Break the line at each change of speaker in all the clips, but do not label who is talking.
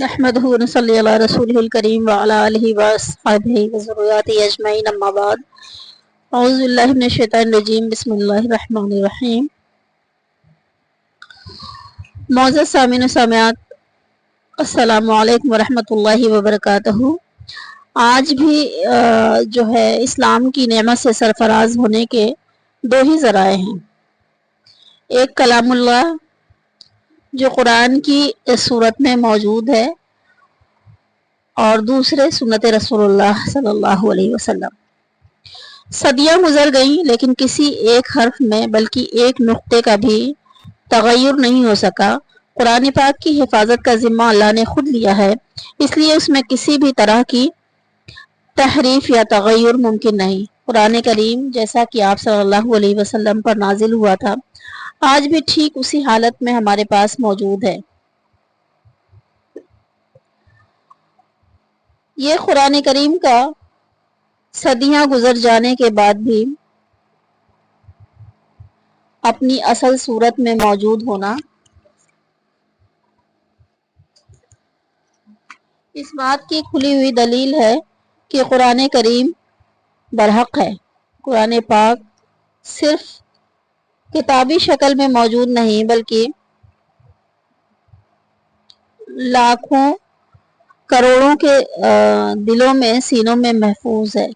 نحمده ونصلي على رسوله الكريم وعلى آله وصحبه وذرياته أجمعين أما بعد أعوذ بالله من الشيطان الرجيم بسم الله الرحمن الرحیم۔ معزز سامعین و سامعات، السلام علیکم ورحمۃ اللہ وبرکاتہ۔ آج بھی جو ہے اسلام کی نعمت سے سرفراز ہونے کے دو ہی ذرائع ہیں، ایک کلام اللہ جو قرآن کی صورت میں موجود ہے، اور دوسرے سنت رسول اللہ صلی اللہ علیہ وسلم۔ صدیاں گزر گئیں لیکن کسی ایک حرف میں بلکہ ایک نقطے کا بھی تغیر نہیں ہو سکا۔ قرآن پاک کی حفاظت کا ذمہ اللہ نے خود لیا ہے، اس لیے اس میں کسی بھی طرح کی تحریف یا تغیر ممکن نہیں۔ قرآن کریم جیسا کہ آپ صلی اللہ علیہ وسلم پر نازل ہوا تھا، آج بھی ٹھیک اسی حالت میں ہمارے پاس موجود ہے۔ یہ قرآن کریم کا صدیاں گزر جانے کے بعد بھی اپنی اصل صورت میں موجود ہونا اس بات کی کھلی ہوئی دلیل ہے کہ قرآن کریم برحق ہے۔ قرآن پاک صرف کتابی شکل میں موجود نہیں بلکہ لاکھوں کروڑوں کے دلوں میں، سینوں میں محفوظ ہے۔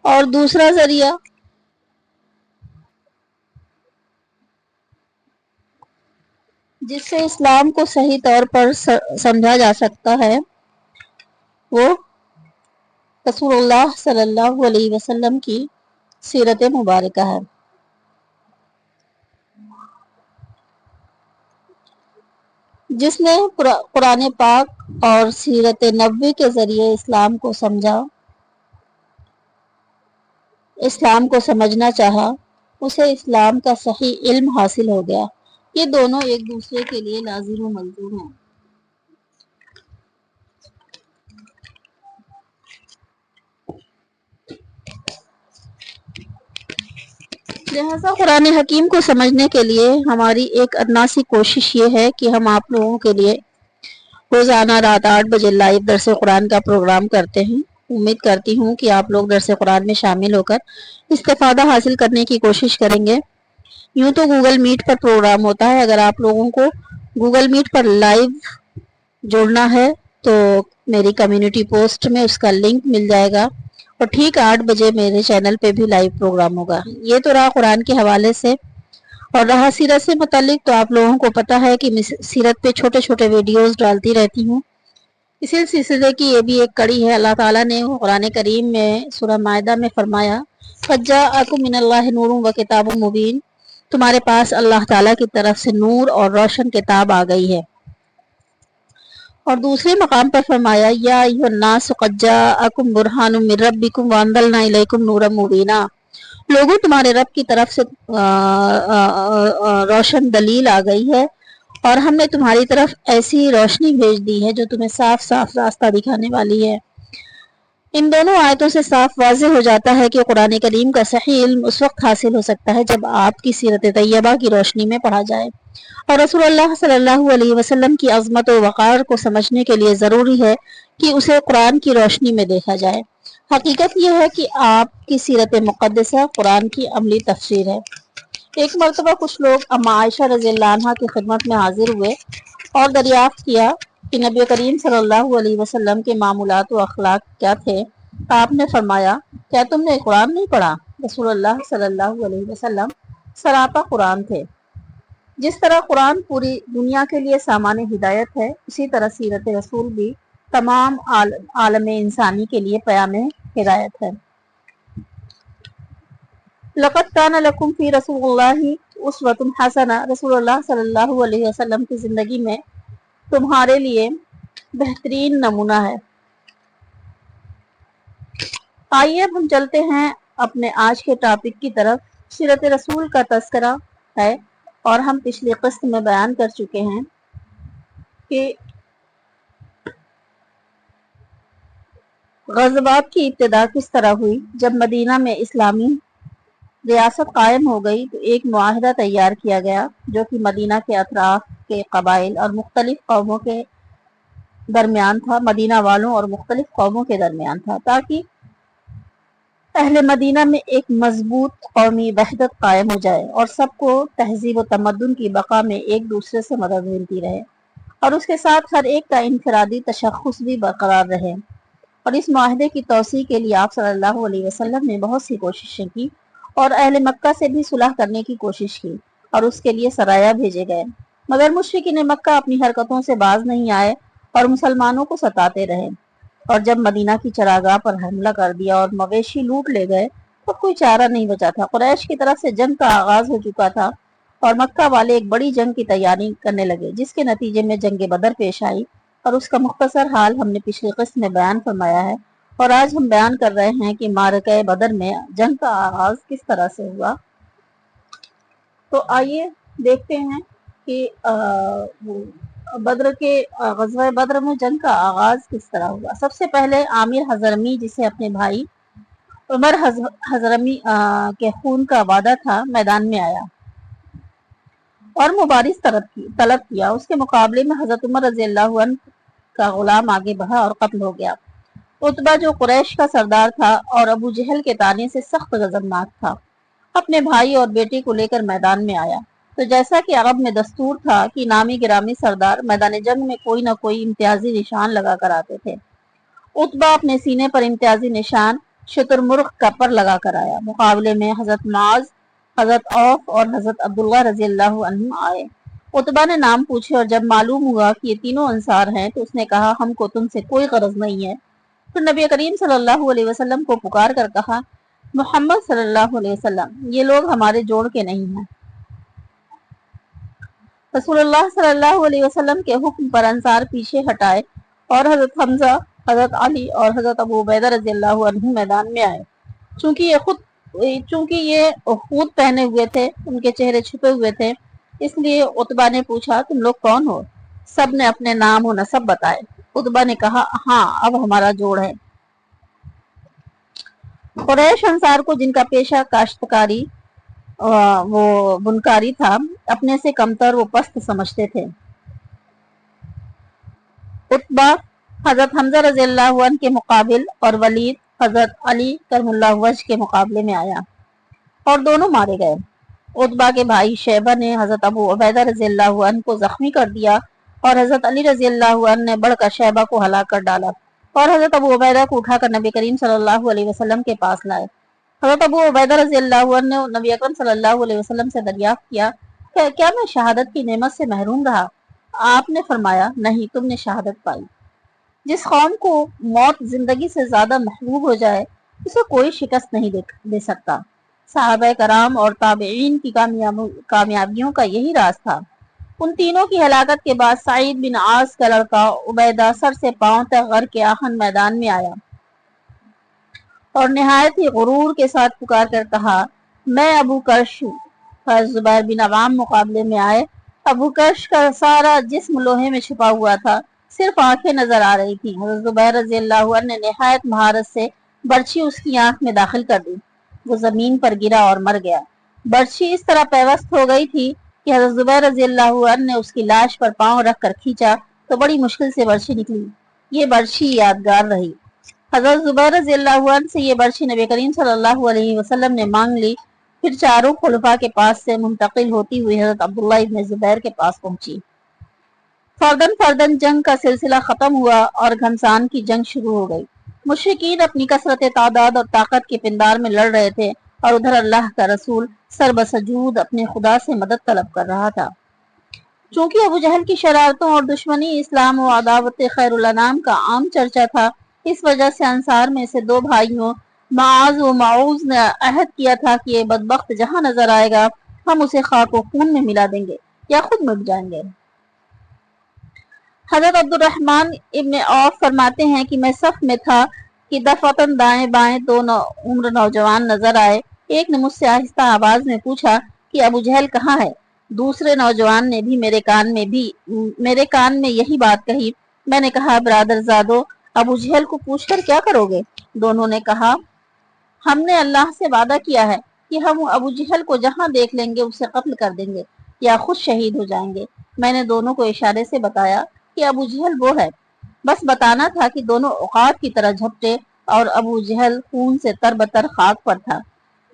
اور دوسرا ذریعہ جس سے اسلام کو صحیح طور پر سمجھا جا سکتا ہے وہ رسول اللہ صلی اللہ علیہ وسلم کی سیرت مبارکہ ہے۔ جس نے قرآن پاک اور سیرت نبوی کے ذریعے اسلام کو سمجھا، اسلام کو سمجھنا چاہا، اسے اسلام کا صحیح علم حاصل ہو گیا۔ یہ دونوں ایک دوسرے کے لیے لازم و ملزوم ہیں۔ لہذا قرآن حکیم کو سمجھنے کے لیے ہماری ایک ادنا سی کوشش یہ ہے کہ ہم آپ لوگوں کے لیے روزانہ رات 8 بجے لائیو درس قرآن کا پروگرام کرتے ہیں۔ امید کرتی ہوں کہ آپ لوگ درس قرآن میں شامل ہو کر استفادہ حاصل کرنے کی کوشش کریں گے۔ یوں تو گوگل میٹ پر پروگرام ہوتا ہے، اگر آپ لوگوں کو گوگل میٹ پر لائیو جڑنا ہے تو میری کمیونٹی پوسٹ میں اس کا لنک مل جائے گا، اور ٹھیک 8 بجے میرے چینل پہ بھی لائیو پروگرام ہوگا۔ یہ تو رہا قرآن کے حوالے سے، اور رہا سیرت سے متعلق تو آپ لوگوں کو پتہ ہے کہ سیرت پہ چھوٹے چھوٹے ویڈیوز ڈالتی رہتی ہوں۔ اسی سلسلے کی یہ بھی ایک کڑی ہے۔ اللہ تعالیٰ نے قرآن کریم میں سورہ مائدہ میں فرمایا قَدْ جَاءَكُم مِّنَ اللَّهِ نُورٌ وَكِتَابٌ مُّبِينٌ، تمہارے پاس اللہ تعالیٰ کی طرف سے نور اور روشن کتاب آ گئی ہے۔ اور دوسرے مقام پر فرمایا یا ایھا الناس قد جاءکم برہان من ربکم وانزلنا الیکم نورا مبینا، لوگوں تمہارے رب کی طرف سے روشن دلیل آ گئی ہے، اور ہم نے تمہاری طرف ایسی روشنی بھیج دی ہے جو تمہیں صاف صاف راستہ دکھانے والی ہے۔ ان دونوں آیتوں سے صاف واضح ہو جاتا ہے کہ قرآن کریم کا صحیح علم اس وقت حاصل ہو سکتا ہے جب آپ کی سیرت طیبہ کی روشنی میں پڑھا جائے، اور رسول اللہ صلی اللہ علیہ وسلم کی عظمت و وقار کو سمجھنے کے لیے ضروری ہے کہ اسے قرآن کی روشنی میں دیکھا جائے۔ حقیقت یہ ہے کہ آپ کی سیرت مقدسہ قرآن کی عملی تفسیر ہے۔ ایک مرتبہ کچھ لوگ اما عائشہ رضی اللہ عنہا کی خدمت میں حاضر ہوئے اور دریافت کیا کہ نبی کریم صلی اللہ علیہ وسلم کے معمولات و اخلاق کیا تھے۔ آپ نے فرمایا کیا تم نے قرآن نہیں پڑھا؟ رسول اللہ صلی اللہ علیہ وسلم سراپا قرآن تھے۔ جس طرح قرآن پوری دنیا کے لیے سامان ہدایت ہے، اسی طرح سیرت رسول بھی تمام عالم انسانی کے لیے پیام ہدایت ہے۔ لقد کان لکم فی رسول اللہ اسوۃ حسنہ، رسول اللہ صلی اللہ علیہ وسلم کی زندگی میں تمہارے لیے بہترین نمونہ ہے۔ آئیے اب ہم چلتے ہیں اپنے آج کے ٹاپک کی طرف۔ سیرت رسول کا تذکرہ ہے، اور ہم پچھلی قسط میں بیان کر چکے ہیں کہ غزوات کی ابتدا کس طرح ہوئی۔ جب مدینہ میں اسلامی ریاست قائم ہو گئی تو ایک معاہدہ تیار کیا گیا جو کہ مدینہ کے اطراف کے قبائل اور مختلف قوموں کے درمیان تھا، مدینہ والوں اور مختلف قوموں کے درمیان تھا، تاکہ اہل مدینہ میں ایک مضبوط قومی وحدت قائم ہو جائے اور سب کو تہذیب و تمدن کی بقا میں ایک دوسرے سے مدد ملتی رہے، اور اس کے ساتھ ہر ایک کا انفرادی تشخص بھی برقرار رہے۔ اور اس معاہدے کی توسیع کے لیے آپ صلی اللہ علیہ وسلم نے بہت سی کوششیں کی اور اہل مکہ سے بھی صلح کرنے کی کوشش کی اور اس کے لیے سرایا بھیجے گئے، مگر مشرکین مکہ اپنی حرکتوں سے باز نہیں آئے اور مسلمانوں کو ستاتے رہے، اور جب مدینہ کی چراگاہ پر حملہ کر دیا اور مویشی لوٹ لے گئے تو کوئی چارہ نہیں بچا تھا۔ قریش کی طرف سے جنگ کا آغاز ہو چکا تھا اور مکہ والے ایک بڑی جنگ کی تیاری کرنے لگے، جس کے نتیجے میں جنگ بدر پیش آئی، اور اس کا مختصر حال ہم نے پچھلی قسط میں بیان فرمایا ہے، اور آج ہم بیان کر رہے ہیں کہ معرکہ بدر میں جنگ کا آغاز کس طرح سے ہوا۔ تو آئیے دیکھتے ہیں کہ غزوہ بدر میں جنگ کا آغاز کس طرح ہوا۔ سب سے پہلے عامر حضرمی، جسے اپنے بھائی عمر حضرمی کے خون کا وعدہ تھا، میدان میں آیا اور مبارز طلب کیا۔ اس کے مقابلے میں حضرت عمر رضی اللہ عنہ کا غلام آگے بڑھا اور قتل ہو گیا۔ عتبہ جو قریش کا سردار تھا اور ابو جہل کے طعنے سے سخت غضبناک تھا، اپنے بھائی اور بیٹے کو لے کر میدان میں آیا۔ تو جیسا کہ عرب میں دستور تھا کہ نامی گرامی سردار میدان جنگ میں کوئی نہ کوئی امتیازی نشان لگا کر آتے تھے، عتبہ اپنے سینے پر امتیازی نشان شتر مرغ کا پر لگا کر آیا۔ مقابلے میں حضرت معاذ، حضرت عوف اور حضرت عبداللہ رضی اللہ عنہ آئے۔ عتبہ نے نام پوچھے اور جب معلوم ہوا کہ یہ تینوں انصار ہیں تو اس نے کہا، ہم کو تم سے کوئی غرض نہیں ہے۔ پھر نبی کریم صلی اللہ علیہ وسلم کو پکار کر کہا، محمد صلی اللہ علیہ وسلم، یہ لوگ ہمارے جوڑ کے نہیں ہیں۔ رسول اللہ صلی اللہ علیہ وسلم کے حکم پر انصار پیچھے ہٹائے اور حضرت حمزہ، حضرت علی اور حضرت ابو عبیدہ رضی اللہ عنہ میدان میں آئے۔ چونکہ یہ خود پہنے ہوئے تھے، ان کے چہرے چھپے ہوئے تھے، اس لیے عتبہ نے پوچھا، تم لوگ کون ہو؟ سب نے اپنے نام و نسب بتائے۔ عتبہ نے کہا، ہاں اب ہمارا جوڑ ہے۔ قریش انصار کو، جن کا پیشہ کاشتکاری وہ بنکاری تھا، اپنے سے کمتر وہ پست سمجھتے تھے۔ عتبہ حضرت حمزہ رضی اللہ عنہ کے مقابل اور ولید حضرت علی کرم اللہ وجہ کے مقابلے میں آیا اور دونوں مارے گئے۔ عتبہ کے بھائی شیبہ نے حضرت ابو عبیدہ رضی اللہ عنہ کو زخمی کر دیا اور حضرت علی رضی اللہ عنہ نے بڑھ کر شیبہ کو ہلاک کر ڈالا اور حضرت ابو عبیدہ کو اٹھا کر نبی کریم صلی اللہ علیہ وسلم کے پاس لائے۔ حضرت ابو عبیدہ رضی اللہ عنہ نے نبی اکرم صلی اللہ علیہ وسلم سے دریافت کیا کہ کیا میں شہادت کی نعمت سے محروم رہا؟ آپ نے فرمایا، نہیں، تم نے شہادت پائی۔ جس قوم کو موت زندگی سے زیادہ محبوب ہو جائے اسے کوئی شکست نہیں دے سکتا۔ صحابہ کرام اور تابعین کی کامیابیوں کا یہی راز تھا۔ ان تینوں کی ہلاکت کے بعد سعید بن عاص کا لڑکا عبیدہ سر سے پاؤں تک غرق آہن میدان میں آیا اور نہایت ہی غرور کے ساتھ پکار کر کہا، میں ابو کرش ہوں۔ حضرت زبیر بن عوام مقابلے میں آئے۔ ابو کرش کا سارا جسم لوہے میں چھپا ہوا تھا، صرف آنکھیں نظر آ رہی تھی۔ حضرت زبیر رضی اللہ عنہ نے نہایت مہارت سے برچھی اس کی آنکھ میں داخل کر دی، وہ زمین پر گرا اور مر گیا۔ برچھی اس طرح پیوست ہو گئی تھی کہ حضرت زبیر رضی اللہ عنہ نے اس کی لاش پر پاؤں رکھ کر کھینچا تو بڑی مشکل سے برچھی نکلی۔ یہ برچھی یادگار رہی۔ حضرت زبیر رضی اللہ عنہ سے یہ برچھی نبی کریم صلی اللہ علیہ وسلم نے مانگ لی، پھر چاروں خلفاء کے پاس سے منتقل ہوتی ہوئی حضرت عبداللہ ابن زبیر کے پاس پہنچی۔ فردن جنگ کا سلسلہ ختم ہوا اور گھمسان کی جنگ شروع ہو گئی۔ مشرکین اپنی کثرت تعداد اور طاقت کے پندار میں لڑ رہے تھے اور ادھر اللہ کا رسول سر بسجود اپنے خدا سے مدد طلب کر رہا تھا۔ چونکہ ابو جہل کی شرارتوں اور دشمنی اسلام و عداوت خیر الانام کا عام چرچا تھا، اس وجہ سے انصار میں سے دو بھائیوں معاذ و معوذ نے عہد کیا تھا کہ یہ بدبخت جہاں نظر آئے گا ہم اسے خاک و خون میں ملا دیں گے یا خود مٹ جائیں گے۔ حضرت عبد الرحمن ابن عوف فرماتے ہیں کہ میں صف میں تھا کہ دفعتاً دائیں بائیں دو عمر نوجوان نظر آئے۔ ایک نے مجھ سے آہستہ آواز میں پوچھا کہ ابو جہل کہاں ہے؟ دوسرے نوجوان نے بھی میرے کان میں یہی بات کہی۔ میں نے کہا، برادر زادو، ابو جہل کو پوچھ کر کیا کرو گے؟ دونوں نے کہا، ہم نے اللہ سے وعدہ کیا ہے کہ ہم ابو جہل کو جہاں دیکھ لیں گے اسے قتل کر دیں گے یا خود شہید ہو جائیں گے۔ میں نے دونوں کو اشارے سے بتایا کہ ابو جہل وہ ہے۔ بس بتانا تھا کہ دونوں عقاب کی طرح جھپٹے اور ابو جہل خون سے تربتر خاک پر تھا۔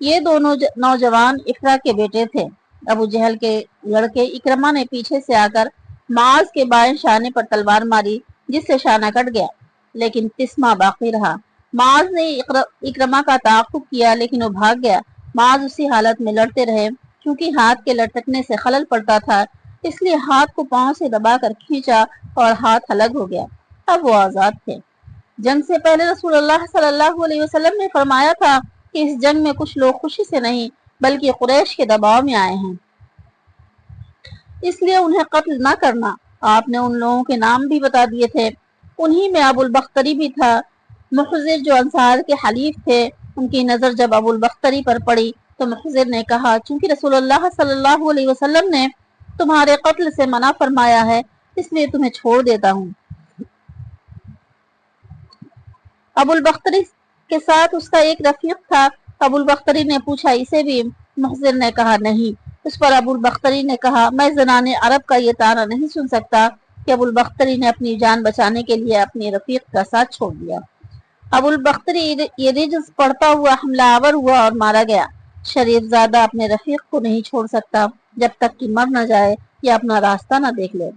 یہ دونوں نوجوان افرا کے بیٹے تھے۔ ابو جہل کے لڑکے اکرما نے پیچھے سے آ کر معاذ کے بائیں شانے پر تلوار ماری، جس سے شانہ کٹ گیا، لیکن تسمہ باقی رہا۔ معاذ نے اکرما کا تعاقب کیا، لیکن وہ بھاگ گیا۔ معاذ اسی حالت میں لڑتے رہے۔ کیونکہ ہاتھ کے لٹکنے سے خلل پڑتا تھا، اس لیے ہاتھ کو پاؤں سے دبا کر کھینچا اور ہاتھ الگ ہو گیا۔ اب وہ آزاد تھے۔ جنگ سے پہلے رسول اللہ صلی اللہ علیہ وسلم نے فرمایا تھا کہ اس جنگ میں کچھ لوگ خوشی سے نہیں بلکہ قریش کے دباؤ میں آئے ہیں، اس لیے انہیں قتل نہ کرنا۔ آپ نے ان لوگوں کے نام بھی بتا دیے تھے۔ انہی میں ابو البختری بھی تھا۔ محضر جو انصار کے حلیف تھے، ان کی نظر جب ابو البختری پر پڑی تو محضر نے کہا، چونکہ رسول اللہ صلی اللہ علیہ وسلم نے تمہارے قتل سے منع فرمایا ہے، اس لیے تمہیں چھوڑ دیتا ہوں۔ ابو البختری کے ساتھ اس کا ایک رفیق تھا۔ ابو البختری نے پوچھا، اسے بھی؟ محضر نے کہا نہیں۔ اس پر ابو البختری نے کہا، میں زنان عرب کا یہ طعنہ نہیں سن سکتا کہ ابو البختری نے اپنی جان بچانے کے لیے اپنے رفیق کا ساتھ چھوڑ دیا۔ ابو البختری یہ رجز پڑھتا ہوا حملہ آور ہوا اور مارا گیا۔ شریف زادہ اپنے رفیق کو نہیں چھوڑ سکتا جب تک کہ مر نہ جائے یا اپنا راستہ نہ دیکھ لے۔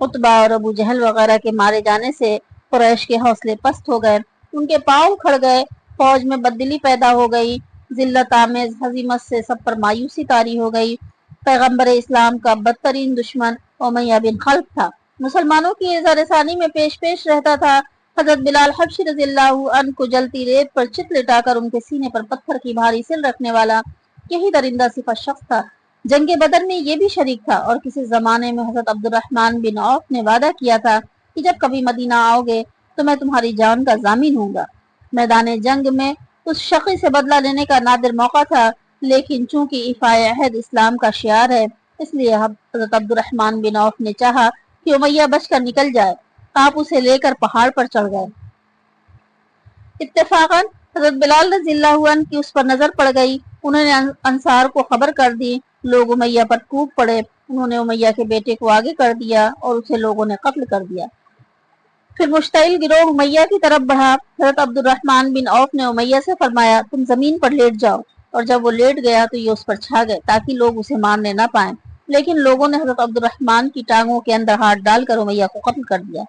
عتبہ اور ابو جہل وغیرہ کے مارے جانے سے قریش کے حوصلے پست ہو گئے، ان کے پاؤں کھڑ گئے، فوج میں بددلی پیدا ہو گئی، ذلت آمیز ہزیمت سے سب پر مایوسی طاری ہو گئی۔ پیغمبر اسلام کا بدترین دشمن امیہ بن خلف تھا، مسلمانوں کی اظہار ثانی میں پیش رہتا تھا۔ حضرت بلال حبشی رضی اللہ عنہ کو جلتی ریت پر چت لٹا کر ان کے سینے پر پتھر کی بھاری سل رکھنے والا یہی درندہ صفت شخص تھا۔ جنگ بدر میں یہ بھی شریک تھا، اور کسی زمانے میں حضرت عبد الرحمن بن عوف نے وعدہ کیا تھا کہ جب کبھی مدینہ آؤ گے تو میں تمہاری جان کا ضامن ہوں گا۔ میدان جنگ میں اس شقی سے بدلہ لینے کا نادر موقع تھا، لیکن چونکہ ایفائے عہد اسلام کا شعار ہے، اس لیے حضرت عبد الرحمن بن عوف نے چاہا کہ امیہ بچ کر نکل جائے۔ آپ اسے لے کر پہاڑ پر چڑھ گئے۔ اتفاقاً حضرت بلال رضی اللہ عنہ کی اس پر نظر پڑ گئی۔ انہوں نے انصار کو خبر کر دی۔ لوگ امیہ پر ٹوٹ پڑے۔ انہوں نے امیہ کے بیٹے کو آگے کر دیا اور اسے لوگوں نے قتل کر دیا۔ پھر مشتعل گروہ امیہ کی طرف بڑھا۔ حضرت عبد الرحمن بن عوف نے امیہ سے فرمایا، تم زمین پر لیٹ جاؤ، اور جب وہ لیٹ گیا تو یہ اس پر چھا گئے تاکہ لوگ اسے مارنے نہ پائیں، لیکن لوگوں نے حضرت عبد الرحمن کی ٹانگوں کے اندر ہاتھ ڈال کر امیہ کو قتل کر دیا۔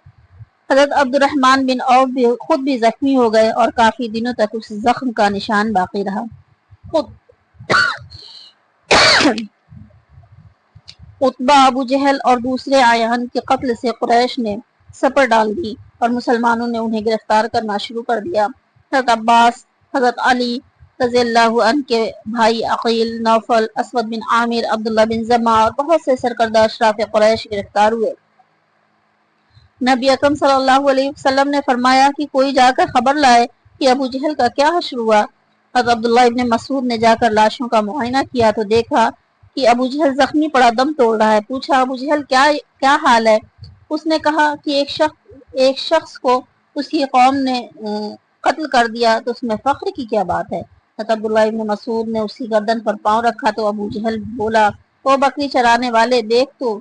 حضرت عبد الرحمن بن عوف خود بھی زخمی ہو گئے اور کافی دنوں تک اس زخم کا نشان باقی رہا۔ عتبہ، ابو جہل اور دوسرے اعیان کے قتل سے قریش نے سپر ڈال دی اور مسلمانوں نے انہیں گرفتار کرنا شروع کر دیا۔ حضرت عباس، حضرت علی رضی اللہ عنہ کے بھائی عقیل، نوفل، اسود بن عامر، عبداللہ بن زمع اور بہت سے سرکردہ اشراف قریش گرفتار ہوئے۔ نبی اکرم صلی اللہ علیہ وسلم نے فرمایا کہ کوئی جا کر خبر لائے کہ ابو جہل کا کیا حشر ہوا۔ حضرت عبداللہ ابن مسعود نے جا کر لاشوں کا معائنہ کیا تو دیکھا کہ ابو جہل زخمی پڑا دم توڑ رہا ہے۔ پوچھا، ابو جہل کیا حال ہے؟ اس نے کہا کہ ایک شخص کو اس کی قوم نے قتل کر دیا تو اس میں فخر کی کیا بات ہے؟ حضرت عبداللہ ابن مسعود نے اس کی گردن پر پاؤں رکھا تو ابو جہل بولا، او بکری چرانے والے، دیکھ تو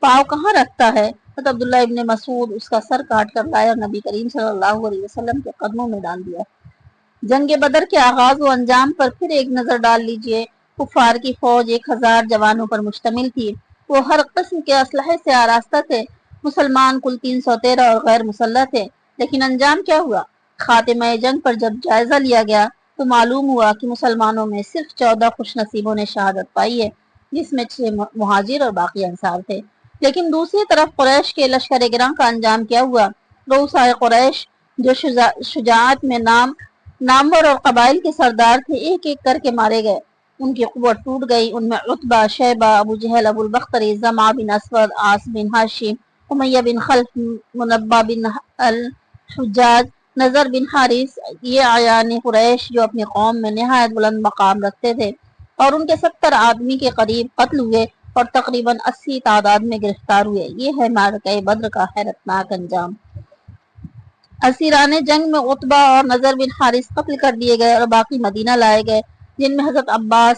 پاؤں کہاں رکھتا ہے؟ حضرت عبداللہ ابن مسعود اس کا سر کاٹ کر لائے اور نبی کریم صلی اللہ علیہ وسلم کے قدموں میں ڈال دیا۔ جنگ بدر کے آغاز و انجام پر پھر ایک نظر ڈال لیجئے۔ کفار کی فوج 1000 جوانوں پر مشتمل تھی۔ وہ ہر قسم کے اسلحے سے آراستہ تھے۔ مسلمان کل 313 اور غیر مسلح تھے۔ لیکن انجام کیا ہوا؟ خاتمہ جنگ پر جب جائزہ لیا گیا تو معلوم ہوا کہ مسلمانوں میں صرف 14 خوش نصیبوں نے شہادت پائی ہے، جس میں 6 مہاجر اور باقی انصار تھے۔ لیکن دوسری طرف قریش کے لشکر گراں کا انجام کیا ہوا؟ رؤسائے قریش جو شجاعت میں نامور اور قبائل کے سردار تھے، ایک ایک کر کے مارے گئے۔ ان کی قوت ٹوٹ گئی۔ ان میں عتبہ، شیبہ، ابو جہل، ابو البختری، زمع بن اسود، عاص بن ہاشم، امیہ بن خلف، منبہ بن الحجاج، نضر بن حارث، یہ اعیان قریش جو اپنی قوم میں نہایت بلند مقام رکھتے تھے، اور ان کے 70 آدمی کے قریب قتل ہوئے اور تقریباً 80 تعداد میں گرفتار ہوئے۔ یہ ہے معرکہ بدر کا حیرتناک انجام۔ اسیران جنگ میں عتبہ اور نضر بن حارث قتل کر دیے گئے اور باقی مدینہ لائے گئے، جن میں حضرت عباس،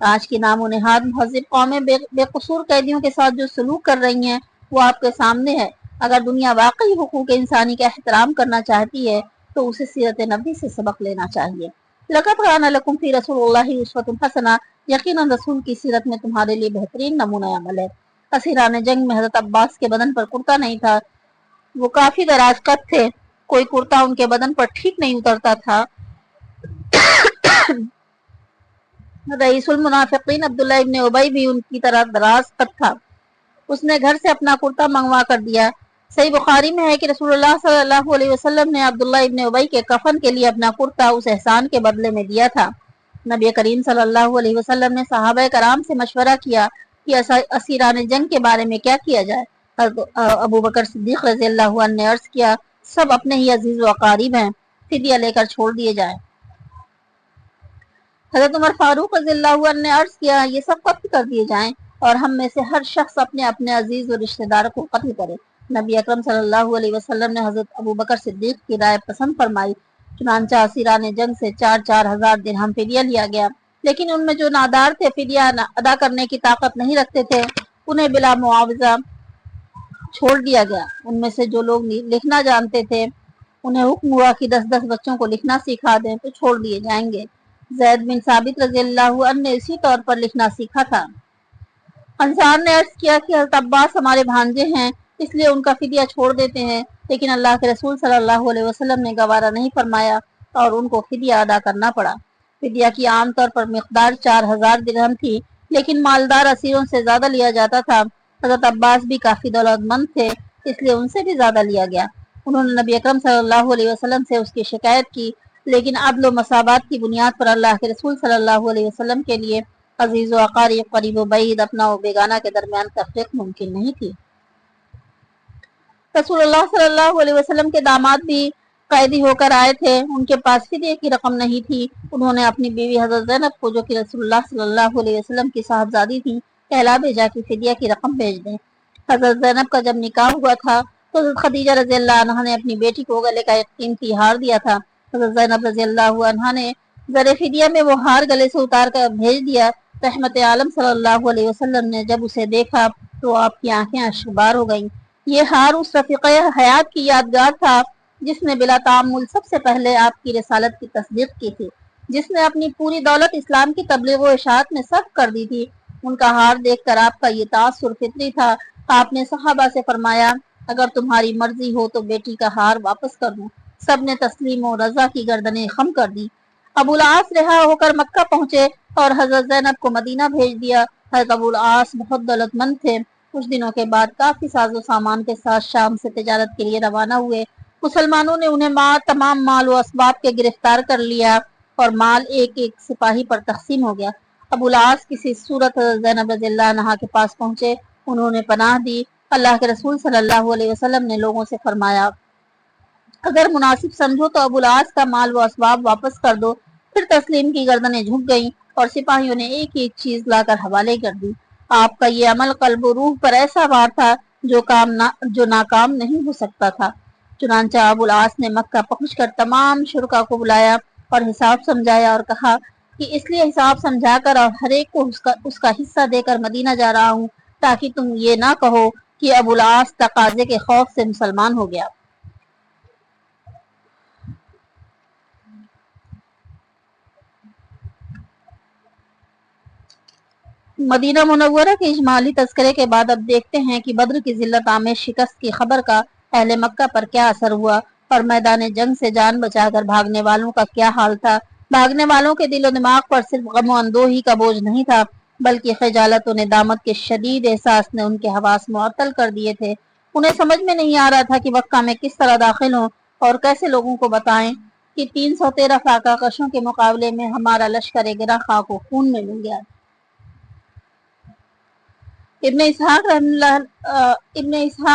آج کی نام و نہاد مہذب قومیں بے قصور قیدیوں کے ساتھ جو سلوک کر رہی ہیں وہ آپ کے سامنے ہے۔ اگر دنیا واقعی حقوق انسانی کا احترام کرنا چاہتی ہے تو اسے سیرت نبی سے سبق لینا چاہیے۔ لَقَدْ كَانَ لَكُمْ فِي رَسُولِ اللَّهِ أُسْوَةٌ حَسَنَةٌ، یقیناً رسول کی سیرت میں تمہارے لیے بہترین نمونہ عمل ہے۔ اسیران جنگ میں حضرت عباس کے بدن پر کرتا نہیں تھا، وہ کافی دراز قد تھے، کوئی کرتا ان کے بدن پر ٹھیک نہیں اترتا تھا۔ رئیس المنافقین عبداللہ ابن ابی بھی ان کی طرح دراز قد تھا، اس نے گھر سے اپنا کرتا منگوا کر دیا۔ صحیح بخاری میں ہے کہ رسول اللہ صلی اللہ علیہ وسلم نے عبداللہ ابن ابی کے کفن کے لیے اپنا کرتا اس احسان کے بدلے میں دیا تھا۔ نبی کریم صلی اللہ علیہ وسلم نے صحابہ کرام سے مشورہ کیا کہ اسیران جنگ کے بارے میں کیا کیا جائے۔ ابو بکر صدیق رضی اللہ عنہ نے عرض کیا، سب اپنے ہی عزیز و اقارب ہیں، فدیہ لے کر چھوڑ دیے جائیں۔ حضرت عمر فاروق رضی اللہ عنہ نے عرض کیا، یہ سب قتل کر دیے جائیں اور ہم میں سے ہر شخص اپنے اپنے عزیز و رشتہ دار کو قتل کرے۔ نبی اکرم صلی اللہ علیہ وسلم نے حضرت ابو بکر صدیق کی رائے پسند فرمائی، چنانچہ اسیران جنگ سے 4,000 درہم فدیہ لیا گیا، لیکن ان میں جو نادار تھے، فدیہ ادا کرنے کی طاقت نہیں رکھتے تھے، انہیں بلا معاوضہ چھوڑ دیا گیا۔ ان میں سے جو لوگ لکھنا جانتے تھے انہیں حکم ہوا کہ 10 بچوں کو لکھنا سکھا دیں تو چھوڑ دیے جائیں گے۔ زید بن ثابت رضی اللہ عنہ نے اسی طور پر لکھنا سیکھا تھا۔ انصار نے عرض کیا کہ حضرت عباس ہمارے بھانجے ہیں، اس لیے ان کا فدیہ چھوڑ دیتے ہیں، لیکن اللہ کے رسول صلی اللہ علیہ وسلم نے گوارا نہیں فرمایا اور ان کو فدیہ ادا کرنا پڑا۔ فدیہ کی عام طور پر مقدار 4,000 درہم تھی، لیکن مالدار اسیروں سے زیادہ لیا جاتا تھا۔ حضرت عباس بھی کافی دولت مند تھے، اس لیے ان سے بھی زیادہ لیا گیا۔ انہوں نے نبی اکرم صلی اللہ علیہ وسلم سے اس کی شکایت کی، لیکن عدل و مساوات کی بنیاد پر اللہ کے رسول صلی اللہ علیہ وسلم کے لیے عزیز و اقارب، قریب و بعید، اپنا و بیگانہ کے درمیان تفریق ممکن نہیں تھی۔ رسول اللہ صلی اللہ علیہ وسلم کے داماد بھی قیدی ہو کر آئے تھے، ان کے پاس فدیہ کی رقم نہیں تھی۔ انہوں نے اپنی بیوی حضرت زینب کو، جو کہ رسول اللہ صلی اللہ علیہ وسلم کی صاحبزادی تھی، کہلا بھیجا کہ فدیہ کی رقم بھیج دیں۔ حضرت زینب کا جب نکاح ہوا تھا تو حضرت خدیجہ رضی اللہ عنہا نے اپنی بیٹی کو گلے کا ایک قیمتی ہار دیا تھا۔ حضرت زینب رضی اللہ عنہا نے زر فدیہ میں وہ ہار گلے سے اتار کر بھیج دیا۔ رحمت عالم صلی اللہ علیہ وسلم نے جب اسے دیکھا تو آپ کی آنکھیں اشکبار ہو گئیں۔ یہ ہار اس رفیقہ حیات کی یادگار تھا جس نے بلا تعمل سب سے پہلے آپ کی رسالت کی تصدیق کی تھی، جس نے اپنی پوری دولت اسلام کی تبلیغ و اشاعت میں صرف کر دی تھی۔ ان کا ہار دیکھ کر آپ کا یہ تاثر فطری تھا۔ آپ نے صحابہ سے فرمایا، اگر تمہاری مرضی ہو تو بیٹی کا ہار واپس کر دوں۔ سب نے تسلیم و رضا کی گردنیں خم کر دی۔ ابو العاص رہا ہو کر مکہ پہنچے اور حضرت زینب کو مدینہ بھیج دیا۔ حضرت ابو العاص بہت دولت مند تھے۔ کچھ دنوں کے بعد کافی ساز و سامان کے ساتھ شام سے تجارت کے لیے روانہ ہوئے۔ مسلمانوں نے انہیں تمام مال و اسباب کے گرفتار کر لیا اور مال ایک ایک سپاہی پر تقسیم ہو گیا۔ ابو العاص کسی صورت حضرت زینب رضی اللہ عنہا کے پاس پہنچے، انہوں نے پناہ دی۔ اللہ کے رسول صلی اللہ علیہ وسلم نے لوگوں سے فرمایا، اگر مناسب سمجھو تو ابو العاص کا مال و اسباب واپس کر دو۔ پھر تسلیم کی گردنیں جھک گئیں اور سپاہیوں نے ایک ایک چیز لا کر حوالے کر دی۔ آپ کا یہ عمل قلب و روح پر ایسا وار تھا جو ناکام نہیں ہو سکتا تھا۔ چنانچہ ابو العاص نے مکہ پہنچ کر تمام شرکا کو بلایا اور حساب سمجھایا اور کہا کہ اس لیے حساب سمجھا کر اور ہر ایک کو اس کا حصہ دے کر مدینہ جا رہا ہوں تاکہ تم یہ نہ کہو کہ ابو العاص تقاضے کے خوف سے مسلمان ہو گیا۔ مدینہ منورہ کے اجمالی تذکرے کے بعد اب دیکھتے ہیں کہ بدر کی ذلت آمیز شکست کی خبر کا اہل مکہ پر کیا اثر ہوا اور میدان جنگ سے جان بچا کر بھاگنے والوں کا کیا حال تھا۔ بھاگنے والوں کے دل و دماغ پر صرف غم و اندوہی کا بوجھ نہیں تھا، بلکہ خجالت و ندامت کے شدید احساس نے ان کے حواس معطل کر دیے تھے۔ انہیں سمجھ میں نہیں آ رہا تھا کہ مکہ میں کس طرح داخل ہوں اور کیسے لوگوں کو بتائیں کہ 313 فاقہ کشوں کے مقابلے میں ہمارا لشکر گراں خاک و خون میں مل گیا۔ ابن اسحاق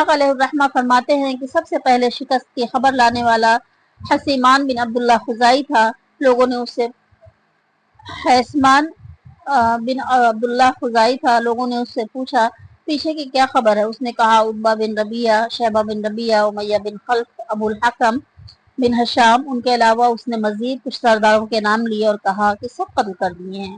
علیہ الرحمہ فرماتے ہیں کہ سب سے پہلے شکست کی خبر لانے والا حسیمان بن عبداللہ خزائی تھا۔ لوگوں نے اس سے پوچھا پیچھے کی کیا خبر ہے۔ اس نے کہا، عتبہ بن ربیعہ، شیبہ بن ربیعہ، امیہ بن خلف، ابو الحکم بن حشام، ان کے علاوہ اس نے مزید کچھ سرداروں کے نام لیے اور کہا کہ سب قتل کر دیے ہیں۔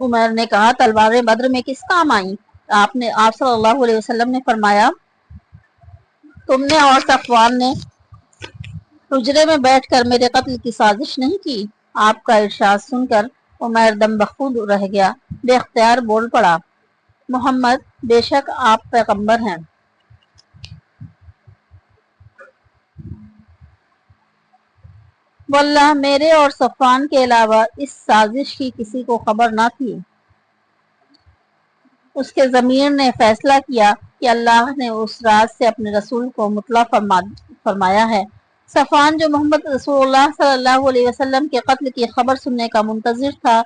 عمر نے کہا تلواریں بدر میں کس کام آئیں؟ آپ صلی اللہ علیہ وسلم نے فرمایا تم نے اور صفوان نے حجرے میں بیٹھ کر میرے قتل کی سازش نہیں کی؟ آپ کا ارشاد سن کر عمر دم بخود رہ گیا، بے اختیار بول پڑا محمد بے شک آپ پیغمبر ہیں۔ واللہ میرے اور صفوان کے علاوہ اس سازش کی کسی کو خبر نہ تھی۔ اس کے ضمیر نے فیصلہ کیا کہ اللہ نے اس راز سے اپنے رسول کو مطلع فرمایا ہے۔ صفوان جو محمد رسول اللہ صلی اللہ علیہ وسلم کے قتل کی خبر سننے کا منتظر تھا،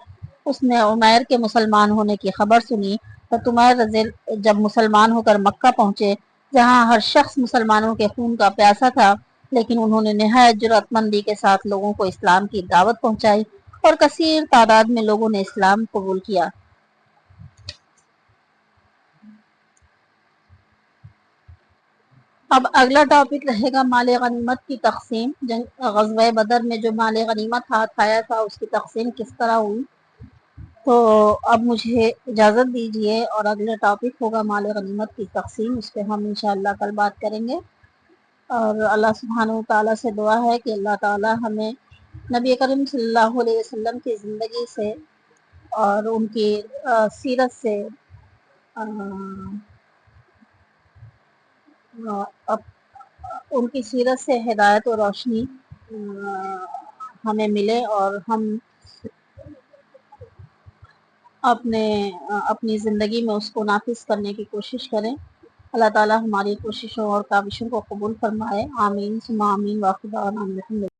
اس نے عمیر کے مسلمان ہونے کی خبر سنی۔ عمیر جب مسلمان ہو کر مکہ پہنچے جہاں ہر شخص مسلمانوں کے خون کا پیاسا تھا، لیکن انہوں نے نہایت جرأت مندی کے ساتھ لوگوں کو اسلام کی دعوت پہنچائی اور کثیر تعداد میں لوگوں نے اسلام قبول کیا۔ اب اگلا ٹاپک رہے گا مال غنیمت کی تقسیم۔ غزوہ بدر میں جو مال غنیمت ہاتھ آیا تھا اس کی تقسیم کس طرح ہوئی؟ تو اب مجھے اجازت دیجیے اور اگلا ٹاپک ہوگا مال غنیمت کی تقسیم، اس پہ ہم انشاءاللہ کل بات کریں گے۔ اور اللہ سبحانہ و تعالیٰ سے دعا ہے کہ اللہ تعالیٰ ہمیں نبی کریم صلی اللہ علیہ وسلم کی زندگی سے اور ان کی سیرت سے ان کی سیرت سے ہدایت و روشنی ہمیں ملے اور ہم اپنی زندگی میں اس کو نافذ کرنے کی کوشش کریں۔ اللہ تعالیٰ ہماری کوششوں اور کاوشوں کو قبول فرمائے، آمین ثم آمین۔ واخر دعوانا الحمدللہ۔